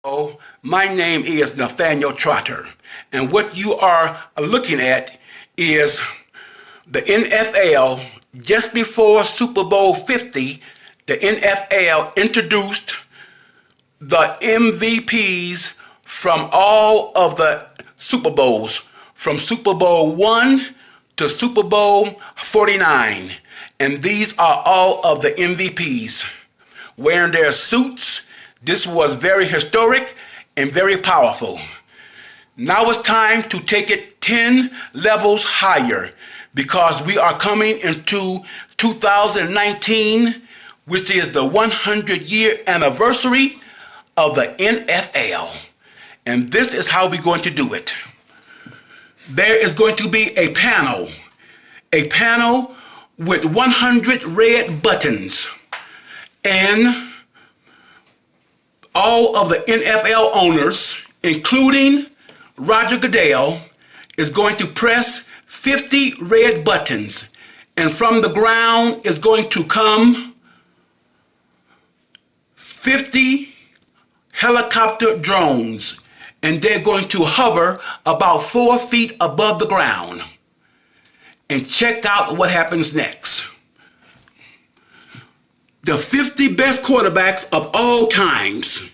Oh, my name is Nathaniel Trotter, and what you are looking at is the NFL. Just before Super Bowl 50, the NFL introduced the MVPs from all of the Super Bowls, from Super Bowl 1 to Super Bowl 49. And these are all of the MVPs wearing their suits. This was very historic and very powerful. Now it's time to take it 10 levels higher because we are coming into 2019, which is the 100-year anniversary of the NFL. And this is how we're going to do it. There is going to be a panel with 100 red buttons, and all of the NFL owners, including Roger Goodell, is going to press 50 red buttons, and from the ground is going to come 50 helicopter drones, and they're going to hover about 4 feet above the ground. And check out what happens next. The 50 best quarterbacks of all times,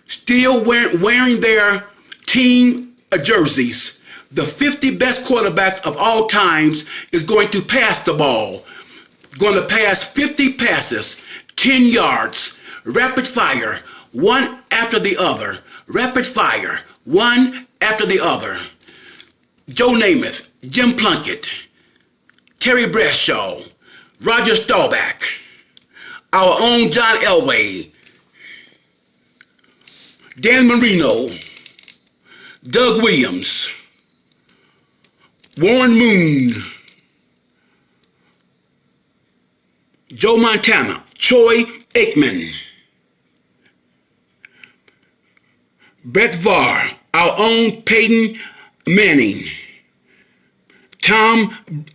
still wearing their team jerseys. The 50 best quarterbacks of all times is going to pass the ball. Going to pass 50 passes, 10 yards, rapid fire, one after the other. Rapid fire, one after the other. Joe Namath, Jim Plunkett, Terry Bradshaw, Roger Staubach, our own John Elway, Dan Marino, Doug Williams, Warren Moon, Joe Montana, Troy Aikman, Brett Favre, our own Peyton Manning, Tom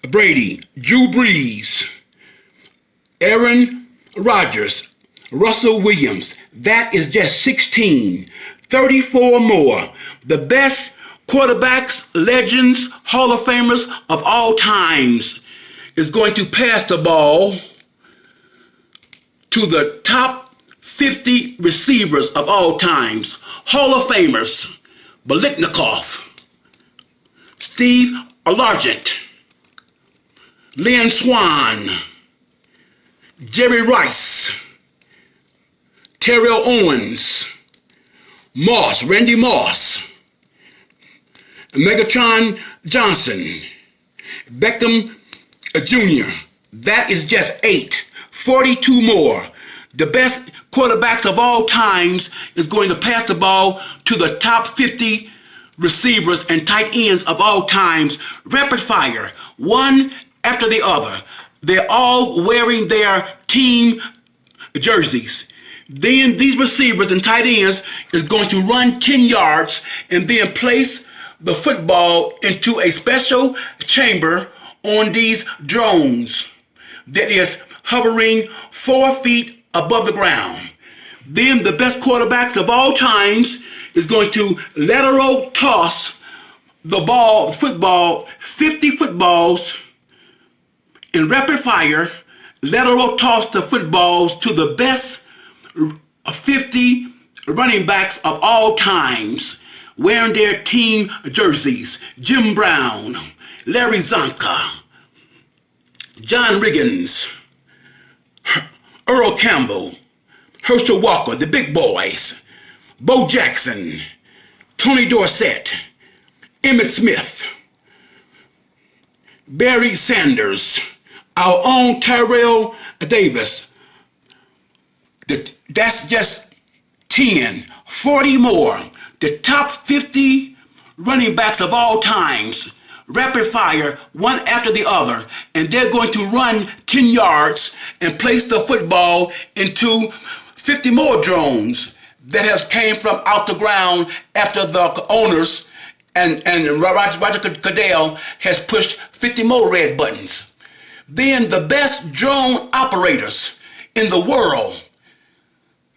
Brady, Drew Brees, Aaron Rodgers, Russell Williams. That is just 16. 34 more. The best quarterbacks, legends, Hall of Famers of all times is going to pass the ball to the top 50 receivers of all times. Hall of Famers, Biletnikoff, Steve Largent, Lynn Swann, Jerry Rice, Terrell Owens, Randy Moss, Megatron Johnson, Beckham Jr. That is just 8. 42 more. The best quarterbacks of all times is going to pass the ball to the top 50 receivers and tight ends of all times. Rapid fire, one after the other. They're all wearing their team jerseys. Then these receivers and tight ends is going to run 10 yards and then place the football into a special chamber on these drones that is hovering 4 feet above the ground. Then the best quarterbacks of all times is going to lateral toss the football, 50 footballs in rapid fire, lateral toss the footballs to the best 50 running backs of all times wearing their team jerseys. Jim Brown, Larry Zonka, John Riggins, Earl Campbell, Herschel Walker, the big boys, Bo Jackson, Tony Dorsett, Emmitt Smith, Barry Sanders, our own Tyrell Davis. That's just 10, 40 more. The top 50 running backs of all times, rapid fire, one after the other, and they're going to run 10 yards and place the football into 50 more drones that have came from out the ground after the owners and Roger Goodell has pushed 50 more red buttons. Then the best drone operators in the world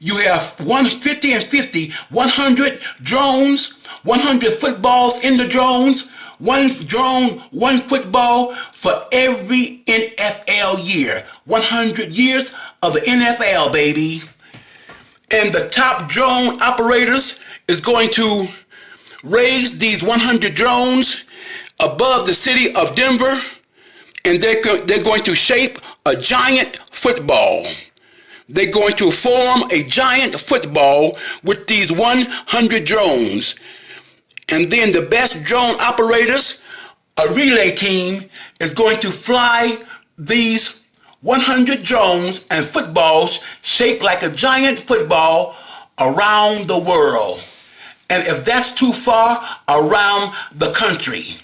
You have 150 and 50, 100 drones, 100 footballs in the drones, one drone, one football for every NFL year. 100 years of the NFL, baby. And the top drone operators is going to raise these 100 drones above the city of Denver, and they're going to shape a giant football. They're going to form a giant football with these 100 drones. And then the best drone operators, a relay team, is going to fly these 100 drones and footballs shaped like a giant football around the world. And if that's too far, around the country.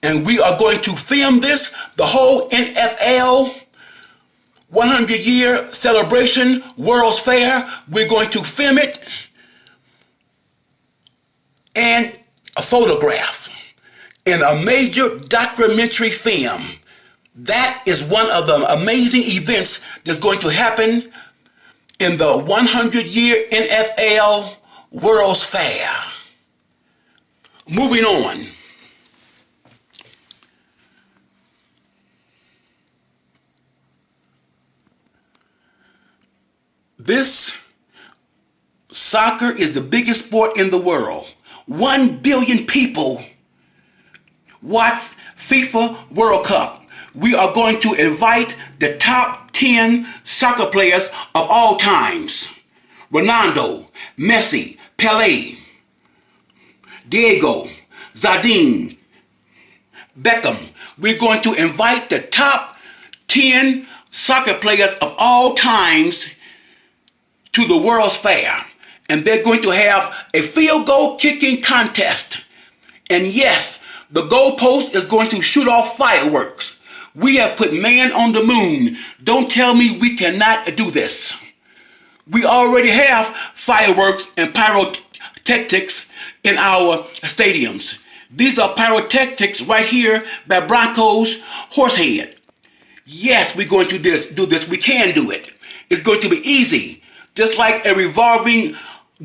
And we are going to film this, the whole NFL 100-year celebration, World's Fair. We're going to film it and a photograph in a major documentary film. That is one of the amazing events that's going to happen in the 100-year NFL World's Fair. Moving on. This soccer is the biggest sport in the world. 1 billion people watch FIFA World Cup. We are going to invite the top 10 soccer players of all times. Ronaldo, Messi, Pelé, Diego, Zidane, Beckham. We're going to invite the top 10 soccer players of all times to the World's Fair. And they're going to have a field goal kicking contest. And yes, the goalpost is going to shoot off fireworks. We have put man on the moon. Don't tell me we cannot do this. We already have fireworks and pyrotechnics in our stadiums. These are pyrotechnics right here by Broncos Horsehead. Yes, we're going to do this. We can do it. It's going to be easy. Just like a revolving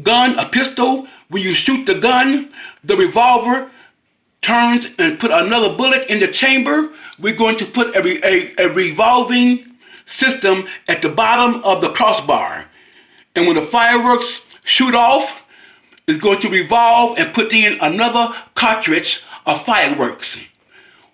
gun, a pistol, when you shoot the gun, the revolver turns and put another bullet in the chamber. We're going to put a revolving system at the bottom of the crossbar. And when the fireworks shoot off, it's going to revolve and put in another cartridge of fireworks.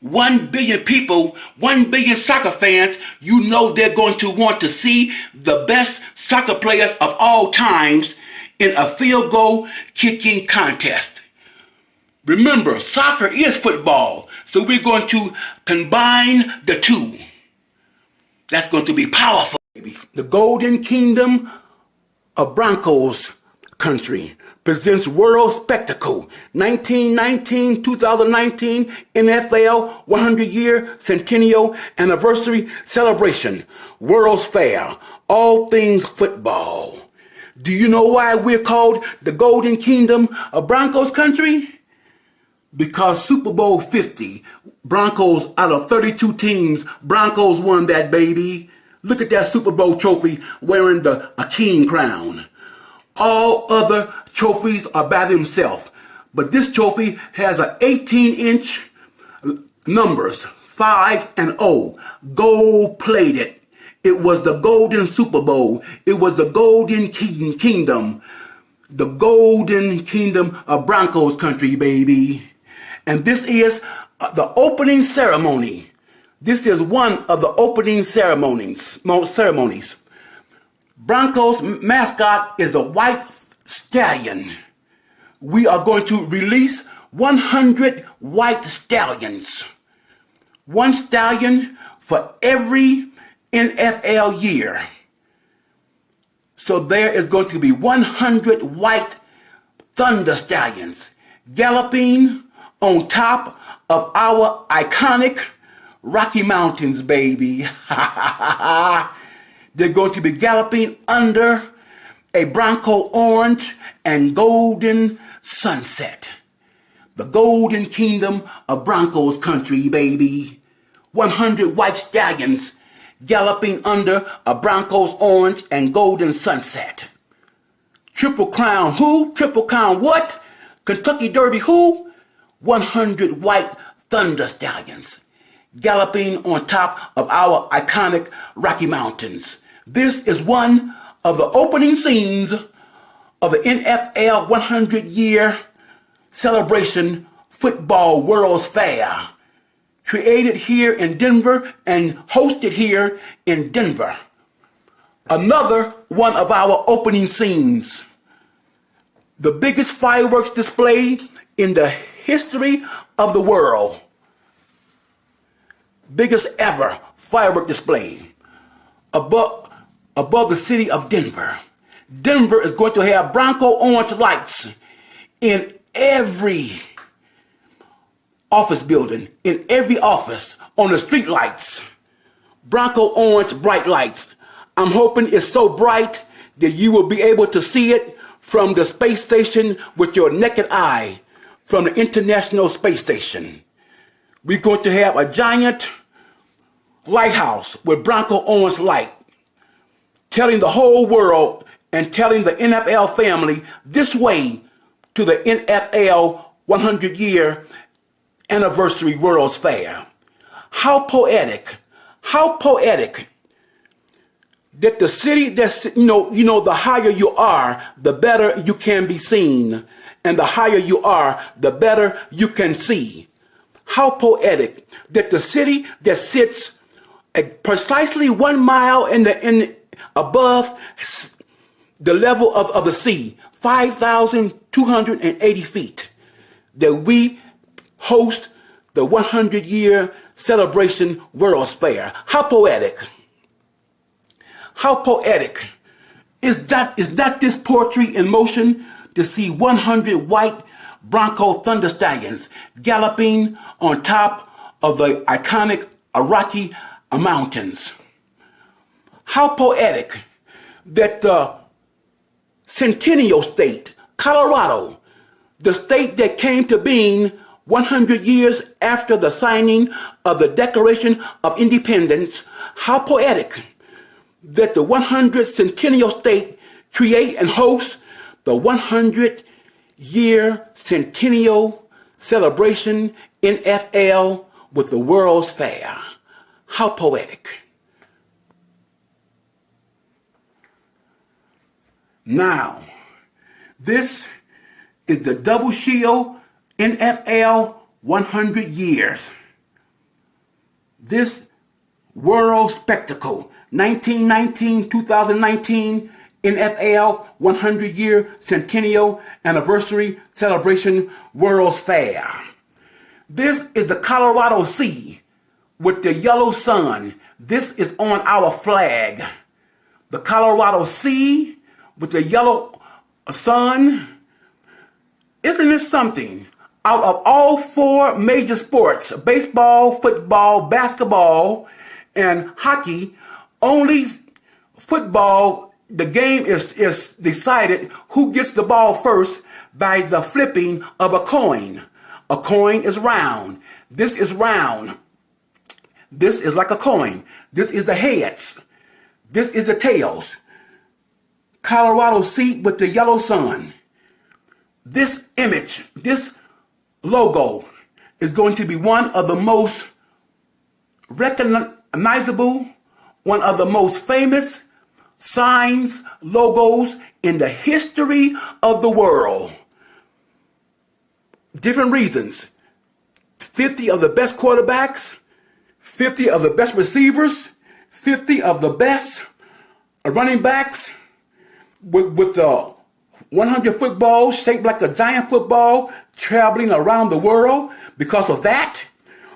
1 billion people, 1 billion soccer fans, you know they're going to want to see the best soccer players of all times in a field goal kicking contest. Remember, soccer is football, so we're going to combine the two. That's going to be powerful. The Golden Kingdom of Broncos country presents World Spectacle 1919-2019 NFL 100-year Centennial Anniversary Celebration World's Fair, all things football. Do you know why we're called the Golden Kingdom of Broncos country? Because Super Bowl 50, Broncos out of 32 teams, Broncos won that baby. Look at that Super Bowl trophy wearing a king crown. All other trophies are by themselves, but this trophy has an 18-inch numbers, 5 and 0, gold-plated. It was the Golden Super Bowl. It was the Golden Kingdom, the Golden Kingdom of Broncos country, baby. And this is the opening ceremony. This is one of the opening ceremonies. Broncos mascot is a white stallion. We are going to release 100 white stallions. One stallion for every NFL year. So there is going to be 100 white thunder stallions galloping on top of our iconic Rocky Mountains, baby. They're going to be galloping under a Bronco orange and golden sunset. The Golden Kingdom of Broncos country, baby. 100 white stallions galloping under a Broncos orange and golden sunset. Triple Crown who? Triple Crown what? Kentucky Derby who? 100 white Thunder Stallions galloping on top of our iconic Rocky Mountains. This is one of the opening scenes of the NFL 100-year celebration football World's Fair, created here in Denver and hosted here in Denver. Another one of our opening scenes, the biggest fireworks display in the history of the world. Biggest ever firework display above the city of Denver. Denver is going to have Bronco orange lights in every office building, in every office, on the street lights. Bronco orange bright lights. I'm hoping it's so bright that you will be able to see it from the space station with your naked eye, from the International Space Station. We're going to have a giant lighthouse with Bronco orange light, telling the whole world and telling the NFL family this way to the NFL 100-year anniversary World's Fair. How poetic that the city that's, the higher you are, the better you can be seen. And the higher you are, the better you can see. How poetic that the city that sits precisely 1 mile above the level of the sea, 5,280 feet, that we host the 100-year celebration World's Fair. How poetic. How poetic. Is not this poetry in motion to see 100 white Bronco Thunder Stallions galloping on top of the iconic Rocky Mountains? How poetic that the Centennial State, Colorado, the state that came to being 100 years after the signing of the Declaration of Independence, how poetic that the 100th Centennial State create and host the 100-year Centennial Celebration NFL with the World's Fair. How poetic. Now, this is the Double Shield NFL 100 years. This world spectacle, 1919-2019 NFL 100-year Centennial Anniversary Celebration World's Fair. This is the Colorado Sea with the yellow sun. This is on our flag. The Colorado Sea with the yellow sun. Isn't this something? Out of all 4 major sports, baseball, football, basketball, and hockey, only football, the game is decided who gets the ball first by the flipping of a coin. A coin is round. This is round. This is like a coin. This is the heads. This is the tails. Colorado Sea with the yellow sun. This image, this logo is going to be one of the most recognizable, one of the most famous signs, logos in the history of the world. Different reasons. 50 of the best quarterbacks, 50 of the best receivers, 50 of the best running backs with the 100 footballs shaped like a giant football traveling around the world. Because of that,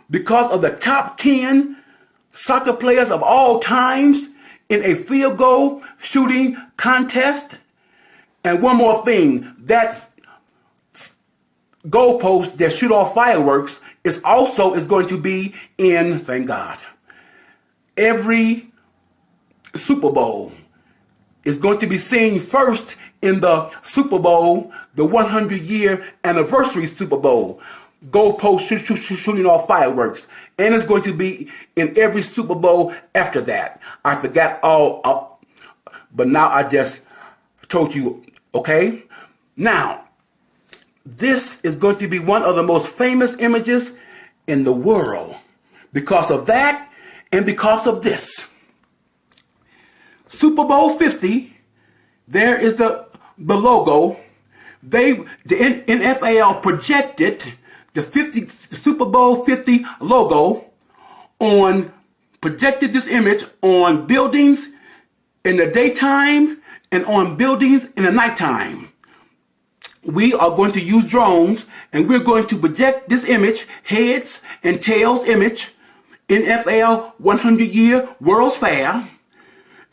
because of the top 10 soccer players of all times in a field goal shooting contest. And one more thing, that goalpost that shoot off fireworks is going to be in, thank God, every Super Bowl is going to be seen first in the Super Bowl, the 100-year anniversary Super Bowl. Goalpost shooting off fireworks. And it's going to be in every Super Bowl after that. I forgot all, but now I just told you Okay? Now, this is going to be one of the most famous images in the world because of that and because of this. Super Bowl 50, there is the logo. The NFL projected the Super Bowl 50 logo projected this image on buildings in the daytime and on buildings in the nighttime. We are going to use drones and we're going to project this image, heads and tails image, NFL 100 Year World's Fair.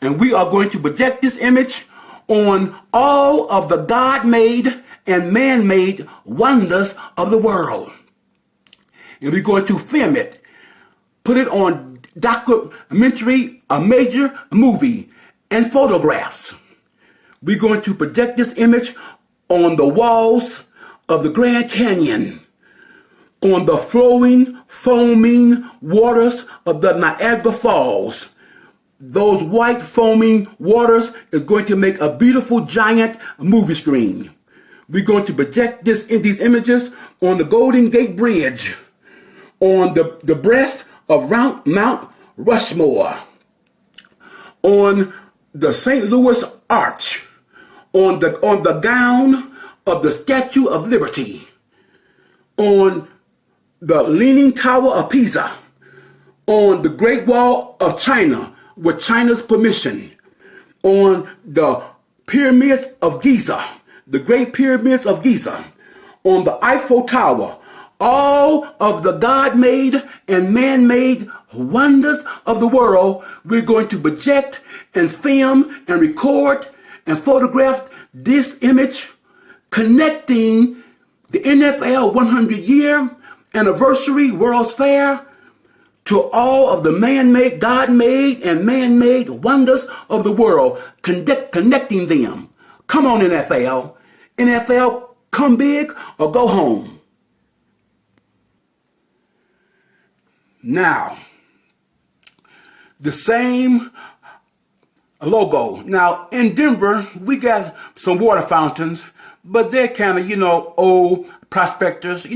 And we are going to project this image on all of the God-made and man-made wonders of the world. And we're going to film it, put it on documentary, a major movie, and photographs. We're going to project this image on the walls of the Grand Canyon, on the flowing, foaming waters of the Niagara Falls. Those white foaming waters is going to make a beautiful giant movie screen. We're going to project these images on the Golden Gate Bridge, on the breast of Mount Rushmore, on the St. Louis Arch, on the gown of the Statue of Liberty, on the Leaning Tower of Pisa, on the Great Wall of China with China's permission, on the Pyramids of Giza, the Great Pyramids of Giza, on the Eiffel Tower, all of the God-made and man-made wonders of the world. We're going to project and film and record and photograph this image connecting the NFL 100 year anniversary World's Fair to all of the man-made, God-made, and man-made wonders of the world, connecting them. Come on, NFL. NFL, come big or go home. Now, the same logo. Now, in Denver, we got some water fountains, but they're kind of, old prospectors,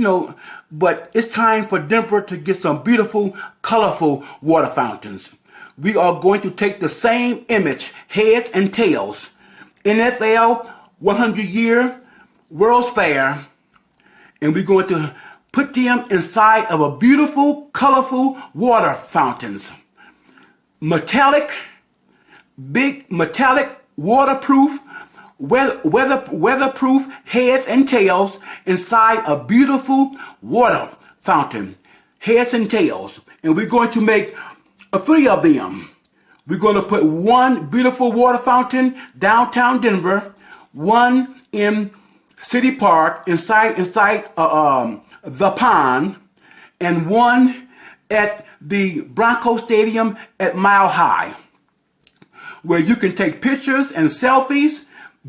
but it's time for Denver to get some beautiful, colorful water fountains. We are going to take the same image, heads and tails, NFL 100 Year World's Fair, and we're going to put them inside of a beautiful, colorful water fountains. Big metallic, waterproof, weatherproof heads and tails inside a beautiful water fountain. Heads and tails. And we're going to make 3 of them. We're going to put one beautiful water fountain downtown Denver, one in City Park inside the pond, and one at the Bronco Stadium at Mile High, where you can take pictures and selfies,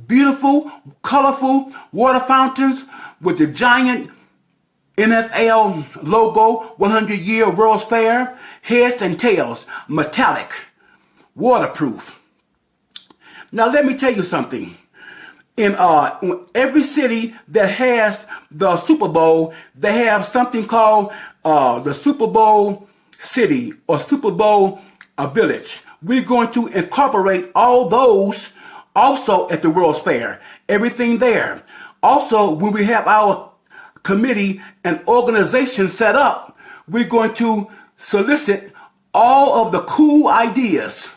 beautiful, colorful water fountains with the giant NFL logo, 100 Year World's Fair, heads and tails, metallic, waterproof. Now let me tell you something. In every city that has the Super Bowl, they have something called the Super Bowl City or Super Bowl Village. We're going to incorporate all those also at the World's Fair. Everything there. Also, when we have our committee and organization set up, we're going to solicit all of the cool ideas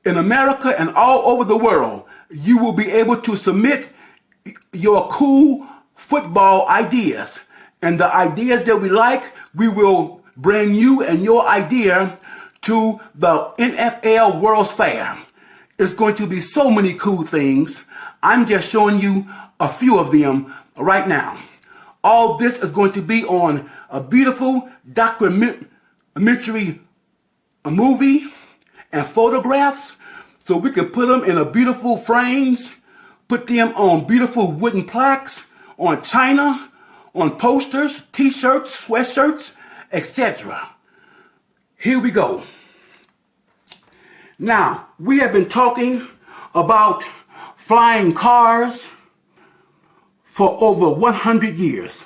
in America and all over the world. You will be able to submit your cool football ideas. And the ideas that we like, we will bring you and your idea to the NFL World's Fair. It's going to be so many cool things. I'm just showing you a few of them right now. All this is going to be on a beautiful documentary movie and photographs, so we can put them in a beautiful frames, put them on beautiful wooden plaques, on china, on posters, t-shirts, sweatshirts, etc. Here we go. Now, we have been talking about flying cars for over 100 years.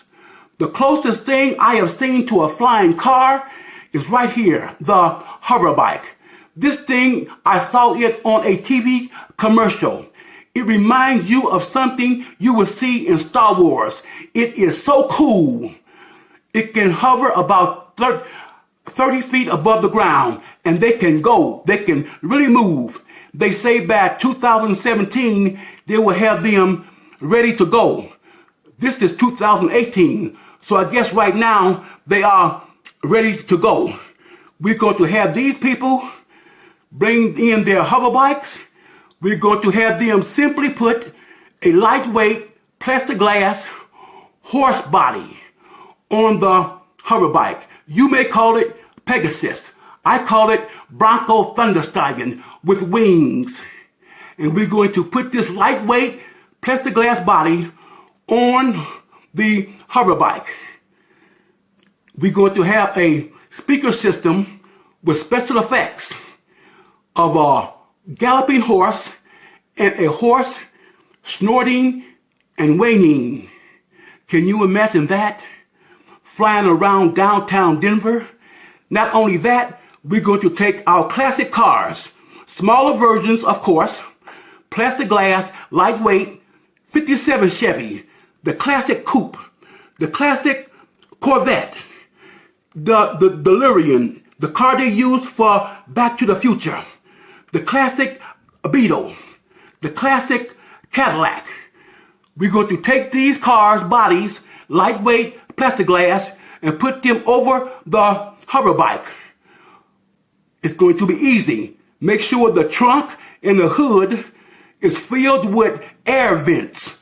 The closest thing I have seen to a flying car is right here, the hover bike. This thing, I saw it on a TV commercial. It reminds you of something you will see in Star Wars. It is so cool. It can hover about 30 feet above the ground, and they can really move. They say by 2017, they will have them ready to go. This is 2018, so I guess right now they are ready to go. We're going to have these people bring in their hover bikes. We're going to have them simply put a lightweight plastic glass horse body on the hover bike. You may call it Pegasus. I call it Bronco Thunder Stallion with wings. And we're going to put this lightweight plastic glass body on the hover bike. We're going to have a speaker system with special effects of a galloping horse and a horse snorting and whinnying. Can you imagine that? Flying around downtown Denver. Not only that, we're going to take our classic cars, smaller versions, of course, plastic glass, lightweight, 57 Chevy, the classic coupe, the classic Corvette, the DeLorean, the car they used for Back to the Future, the classic Beetle, the classic Cadillac. We're going to take these cars' bodies, lightweight plastic glass, and put them over the hover bike. It's going to be easy. Make sure the trunk and the hood is filled with air vents,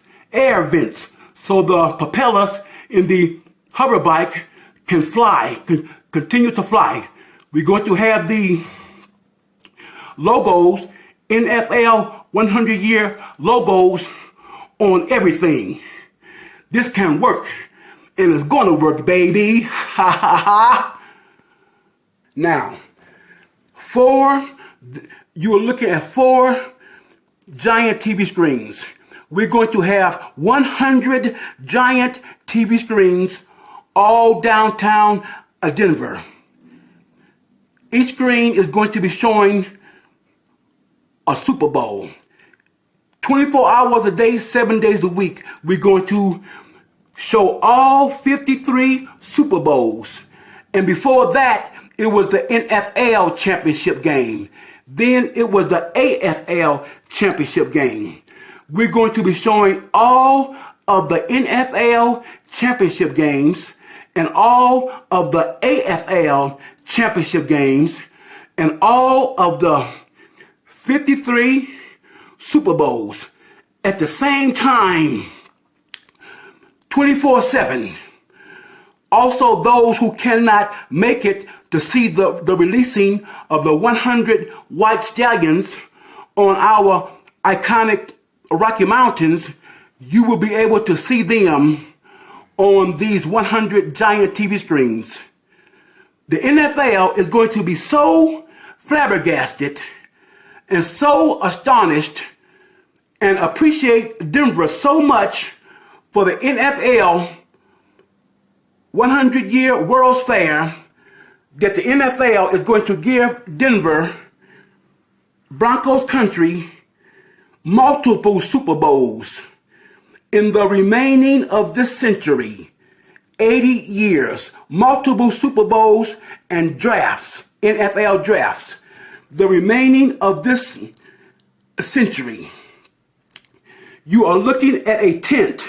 so the propellers in the hover bike can fly, can continue to fly. We're going to have the logos, NFL 100-year logos on everything. This can work, and it's gonna work, baby. Ha ha ha. Now, you're looking at 4 giant TV screens. We're going to have 100 giant TV screens all downtown Denver. Each screen is going to be showing a Super Bowl. 24 hours a day, 7 days a week. We're going to show all 53 Super Bowls. And before that, it was the NFL championship game. Then it was the AFL championship game. We're going to be showing all of the NFL championship games and all of the AFL championship games and all of the 53 Super Bowls at the same time, 24/7. Also, those who cannot make it to see the releasing of the 100 white stallions on our iconic Rocky Mountains, you will be able to see them on these 100 giant TV screens. The NFL is going to be so flabbergasted and so astonished and appreciate Denver so much for the NFL 100-year World's Fair that the NFL is going to give Denver, Broncos country, multiple Super Bowls in the remaining of this century. 80 years, multiple Super Bowls and drafts, NFL drafts, the remaining of this century. You are looking at a tent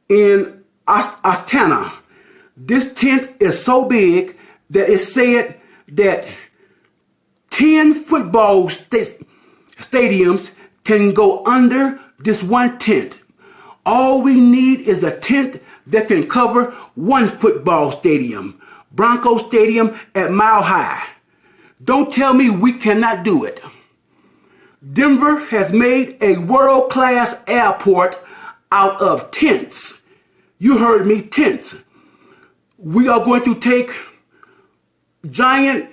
in Astana. This tent is so big that it said that 10 football stadiums can go under this one tent. All we need is a tent that can cover one football stadium, Bronco Stadium at Mile High. Don't tell me we cannot do it. Denver has made a world-class airport out of tents. You heard me, tents. We are going to take giant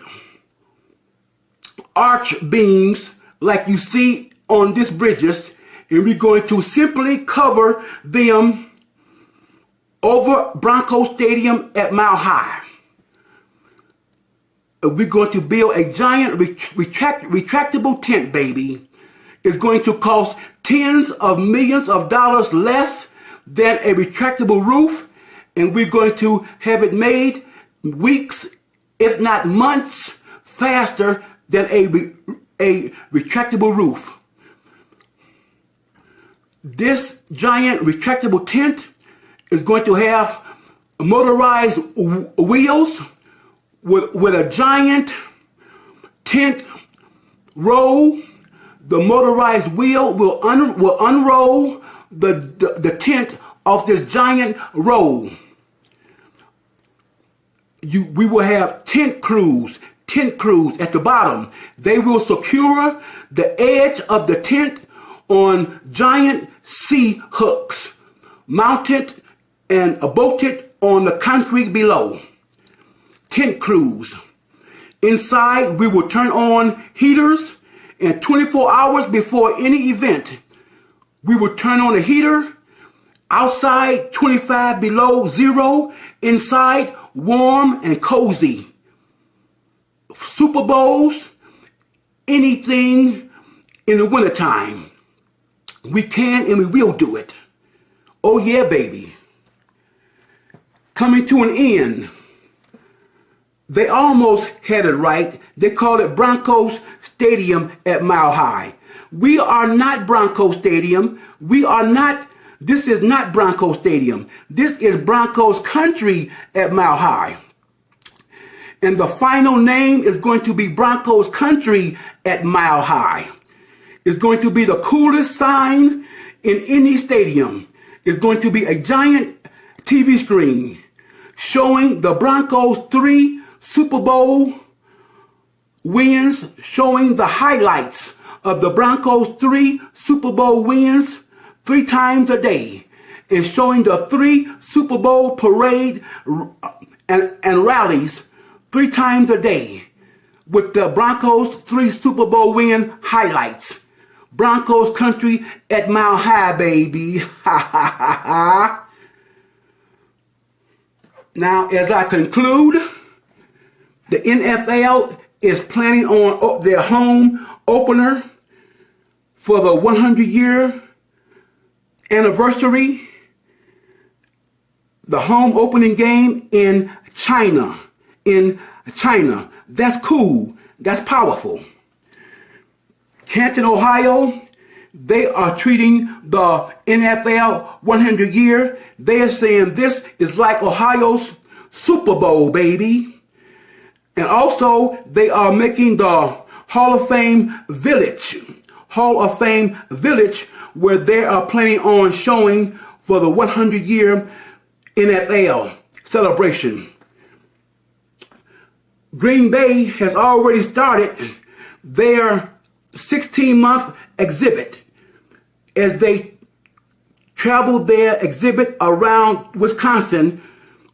arch beams like you see on these bridges, and we're going to simply cover them over Bronco Stadium at Mile High. We're going to build a giant retractable tent, baby. It's going to cost tens of millions of dollars less than a retractable roof, and we're going to have it made weeks, if not months, faster than a retractable roof. This giant retractable tent is going to have motorized wheels with a giant tent roll. The motorized wheel will unroll the tent off this giant roll. We will have tent crews at the bottom. They will secure the edge of the tent on giant C hooks, mounted and bolted on the concrete below. Tent crews. Inside, we will turn on heaters, and 24 hours before any event, we will turn on a heater. Outside, 25 below zero. Inside, warm and cozy. Super Bowls, anything in the wintertime. We can and we will do it. Oh yeah, baby. Coming to an end. They almost had it right. They call it Broncos Stadium at Mile High. We are not Bronco Stadium. This is not Bronco Stadium. This is Broncos Country at Mile High. And the final name is going to be Broncos Country at Mile High. It's going to be the coolest sign in any stadium. It's going to be a giant TV screen showing the Broncos 3 Super Bowl wins, showing the highlights of the Broncos 3 Super Bowl wins 3 times a day, and showing the 3 Super Bowl parade and rallies 3 times a day with the Broncos 3 Super Bowl win highlights. Broncos Country at Mile High, baby. Ha ha ha ha. Now, as I conclude, the NFL is planning on their home opener for the 100-year anniversary. The home opening game in China. That's cool. That's powerful. Canton, Ohio, they are treating the NFL 100 year. They are saying this is like Ohio's Super Bowl, baby. And also, they are making the Hall of Fame Village, where they are planning on showing for the 100-year NFL celebration. Green Bay has already started their 16-month exhibit as they travel their exhibit around Wisconsin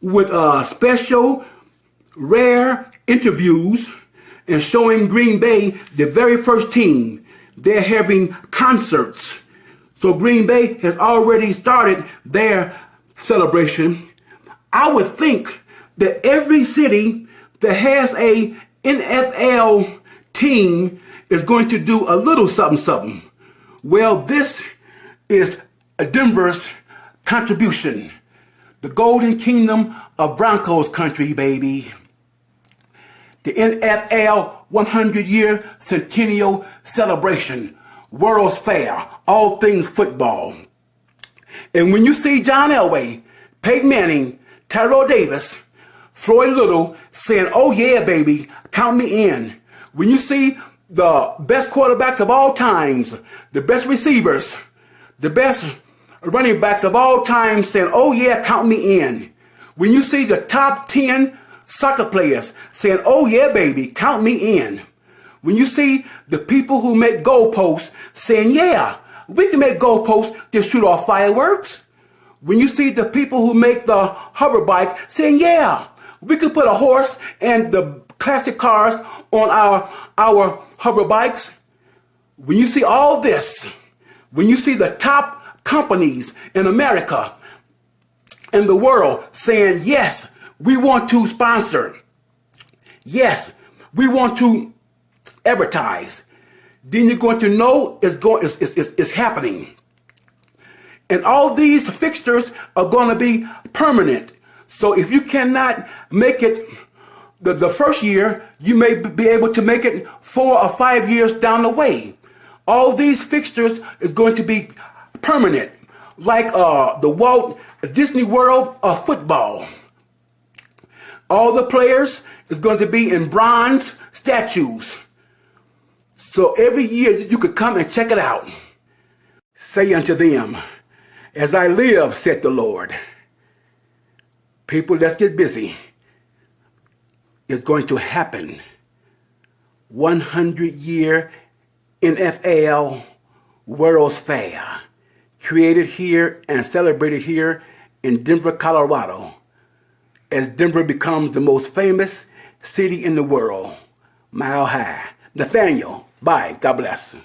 with special, rare interviews and showing Green Bay, the very first team. They're having concerts. So Green Bay has already started their celebration. I would think that every city that has a NFL team is going to do a little something. Well, this is Denver's contribution. The Golden Kingdom of Broncos Country, baby. The NFL 100-year Centennial Celebration, World's Fair, all things football. And when you see John Elway, Peyton Manning, Tyrell Davis, Floyd Little saying, oh yeah, baby, count me in. When you see the best quarterbacks of all times, the best receivers, the best running backs of all time saying, oh yeah, count me in. When you see the top 10 soccer players saying, oh yeah, baby, count me in. When you see the people who make goalposts saying, yeah, we can make goalposts to shoot off fireworks. When you see the people who make the hover bike saying, yeah, we could put a horse and the classic cars on our hover bikes. When you see all this, when you see the top companies in America and the world saying, yes, we want to sponsor, yes, we want to advertise, then you're going to know it's happening. And all these fixtures are going to be permanent. So if you cannot make it the first year, you may be able to make it 4 or 5 years down the way. All these fixtures is going to be permanent, like the Walt Disney World of football. All the players is going to be in bronze statues. So every year you could come and check it out. Say unto them, as I live, said the Lord. People, let's get busy. It's going to happen. 100-year NFL World's Fair, created here and celebrated here in Denver, Colorado, as Denver becomes the most famous city in the world, mile high. Nathaniel, bye. God bless.